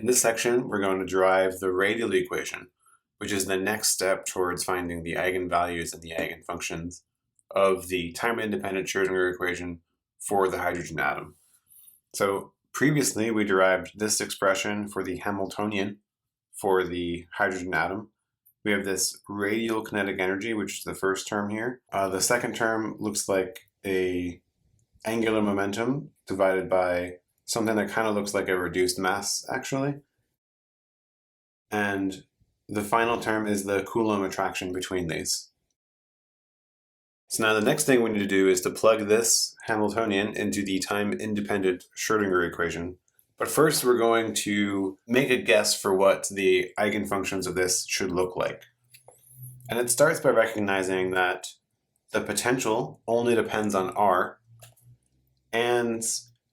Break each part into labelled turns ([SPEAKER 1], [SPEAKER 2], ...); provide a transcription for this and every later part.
[SPEAKER 1] In this section, we're going to derive the radial equation, which is the next step towards finding the eigenvalues and the eigenfunctions of the time-independent Schrödinger equation for the hydrogen atom. So previously, we derived this expression for the Hamiltonian for the hydrogen atom. We have this radial kinetic energy, which is the first term here. The second term looks like a angular momentum divided by something that kind of looks like a reduced mass, actually. And the final term is the Coulomb attraction between these. So now the next thing we need to do is to plug this Hamiltonian into the time-independent Schrödinger equation. But first we're going to make a guess for what the eigenfunctions of this should look like. And it starts by recognizing that the potential only depends on R. And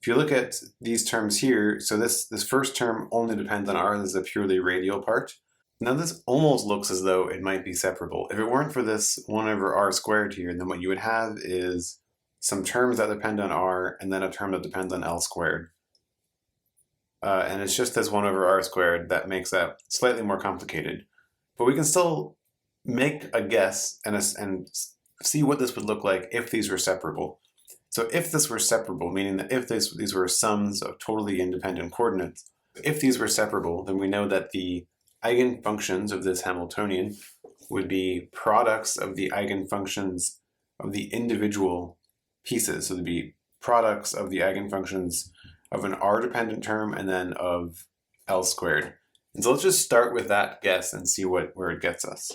[SPEAKER 1] if you look at these terms here, so this first term only depends on R. This is a purely radial part. Now this almost looks as though it might be separable. If it weren't for this 1 over R squared here, then what you would have is some terms that depend on R and then a term that depends on L squared. And it's just this 1 over R squared that makes that slightly more complicated. But we can still make a guess and see what this would look like if these were separable. So if this were separable, meaning that if these were sums of totally independent coordinates, if these were separable, then we know that the eigenfunctions of this Hamiltonian would be products of the eigenfunctions of the individual pieces. So they'd be products of the eigenfunctions of an R-dependent term and then of L squared. And so let's just start with that guess and see where it gets us.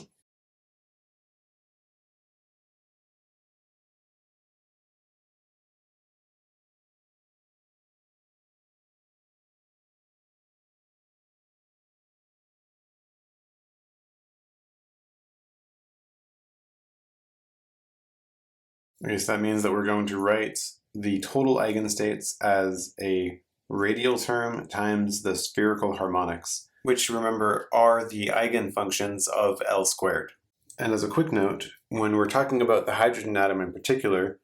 [SPEAKER 1] Okay, so that means that we're going to write the total eigenstates as a radial term times the spherical harmonics, which, remember, are the eigenfunctions of L squared. And as a quick note, when we're talking about the hydrogen atom in particular,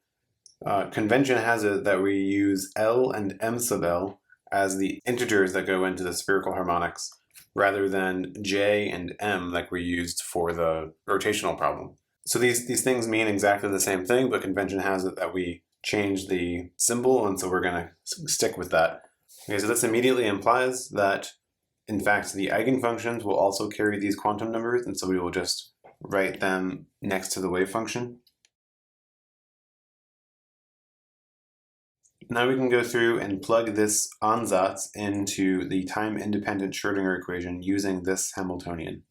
[SPEAKER 1] convention has it that we use L and M sub L as the integers that go into the spherical harmonics, rather than J and M like we used for the rotational problem. So these things mean exactly the same thing, but convention has it that we change the symbol, and so we're going to stick with that. Okay, so this immediately implies that, in fact, the eigenfunctions will also carry these quantum numbers, and so we will just write them next to the wave function. Now we can go through and plug this ansatz into the time-independent Schrödinger equation using this Hamiltonian.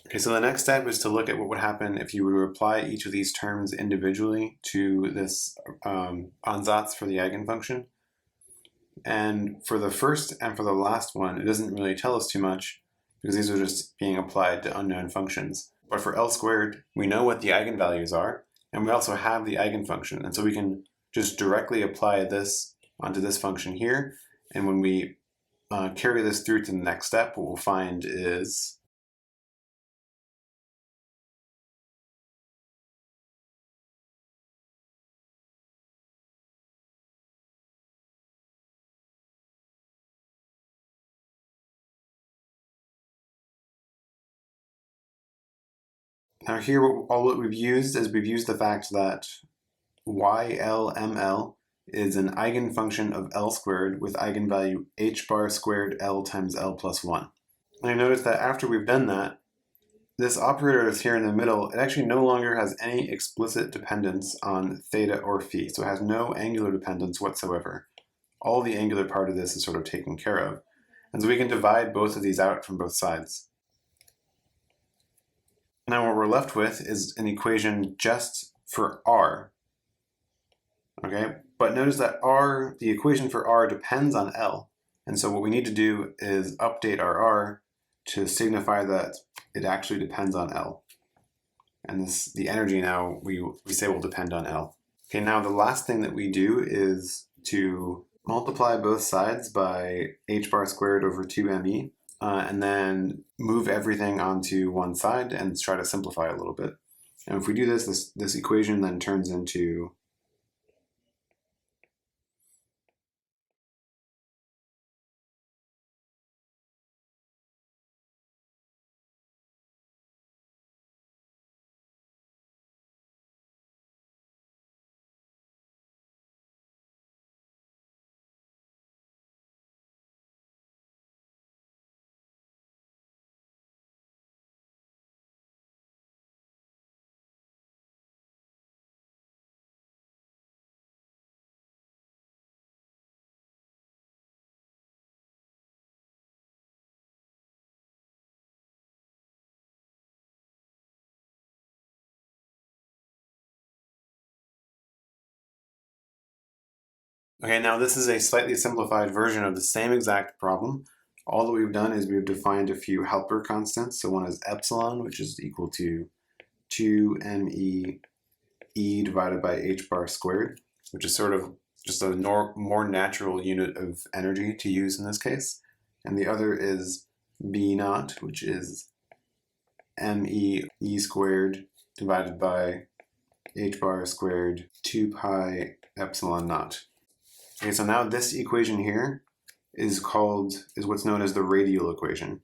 [SPEAKER 1] Okay, so the next step is to look at what would happen if you were to apply each of these terms individually to this ansatz for the eigenfunction. And for the first and for the last one, it doesn't really tell us too much because these are just being applied to unknown functions. But for L squared, we know what the eigenvalues are, and we also have the eigenfunction. And so we can just directly apply this onto this function here. And when we carry this through to the next step, what we'll find is now here, all that we've used is we've used the fact that YLML is an eigenfunction of L squared with eigenvalue h bar squared L times L plus 1. And I notice that after we've done that, this operator that's here in the middle, it actually no longer has any explicit dependence on theta or phi. So it has no angular dependence whatsoever. All the angular part of this is sort of taken care of. And so we can divide both of these out from both sides. Now what we're left with is an equation just for r. Okay, but notice that r, the equation for r depends on L. And so what we need to do is update our r to signify that it actually depends on L. And the energy now we say will depend on L. Okay, now the last thing that we do is to multiply both sides by h bar squared over 2me, and then move everything onto one side and try to simplify a little bit. And if we do this equation then turns into Okay, now this is a slightly simplified version of the same exact problem. All that we've done is we've defined a few helper constants. So one is epsilon, which is equal to 2me e divided by h bar squared, which is sort of just a more natural unit of energy to use in this case. And the other is b naught, which is me e squared divided by h bar squared 2 pi epsilon naught. Okay, so now this equation here is what's known as the radial equation.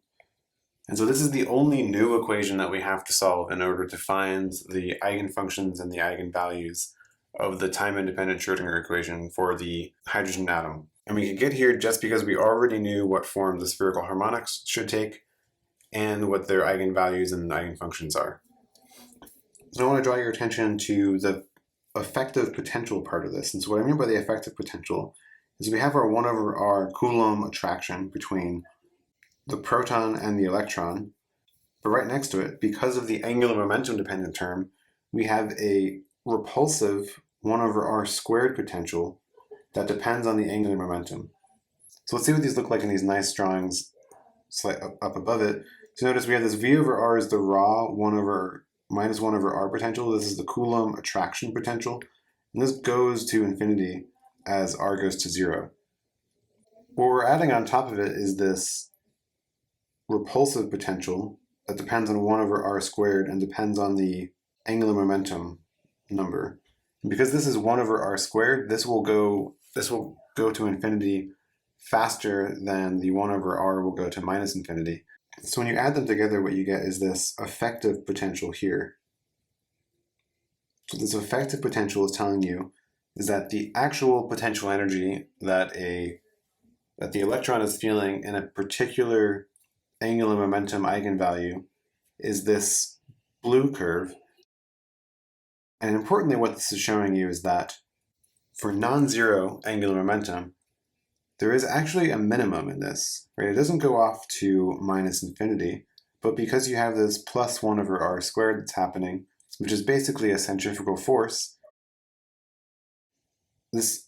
[SPEAKER 1] And so this is the only new equation that we have to solve in order to find the eigenfunctions and the eigenvalues of the time-independent Schrödinger equation for the hydrogen atom. And we could get here just because we already knew what form the spherical harmonics should take and what their eigenvalues and eigenfunctions are. So I want to draw your attention to the effective potential part of this. And so what I mean by the effective potential is we have our 1 over r Coulomb attraction between the proton and the electron, but right next to it, because of the angular momentum dependent term, we have a repulsive 1 over r squared potential that depends on the angular momentum. So let's see what these look like in these nice drawings up above it. So notice we have this v over r is the raw minus 1 over r potential. This is the Coulomb attraction potential. And this goes to infinity as r goes to 0. What we're adding on top of it is this repulsive potential that depends on 1 over r squared and depends on the angular momentum number. And because this is 1 over r squared, this will go to infinity faster than the 1 over r will go to minus infinity. So when you add them together, what you get is this effective potential here. So this effective potential is telling you is that the actual potential energy that the electron is feeling in a particular angular momentum eigenvalue is this blue curve. And importantly, what this is showing you is that for non-zero angular momentum, there is actually a minimum in this, right? It doesn't go off to minus infinity, but because you have this plus 1 over r squared that's happening, which is basically a centrifugal force, this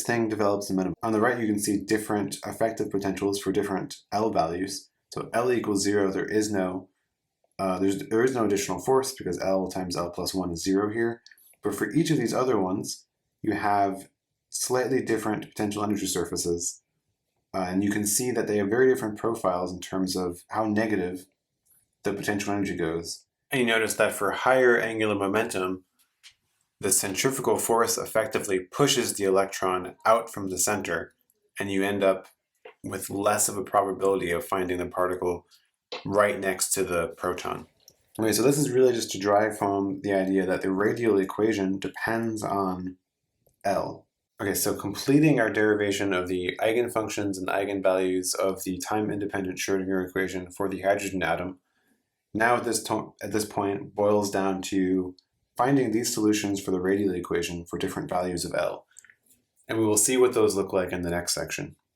[SPEAKER 1] thing develops a minimum. On the right, you can see different effective potentials for different L values. So L equals 0, there is no additional force because L times L plus 1 is 0 here. But for each of these other ones, you have slightly different potential energy surfaces. And you can see that they have very different profiles in terms of how negative the potential energy goes. And you notice that for higher angular momentum, the centrifugal force effectively pushes the electron out from the center, and you end up with less of a probability of finding the particle right next to the proton. Okay, so this is really just to derive from the idea that the radial equation depends on L. Okay, so completing our derivation of the eigenfunctions and eigenvalues of the time-independent Schrödinger equation for the hydrogen atom, Now at this point boils down to finding these solutions for the radial equation for different values of L. And we will see what those look like in the next section.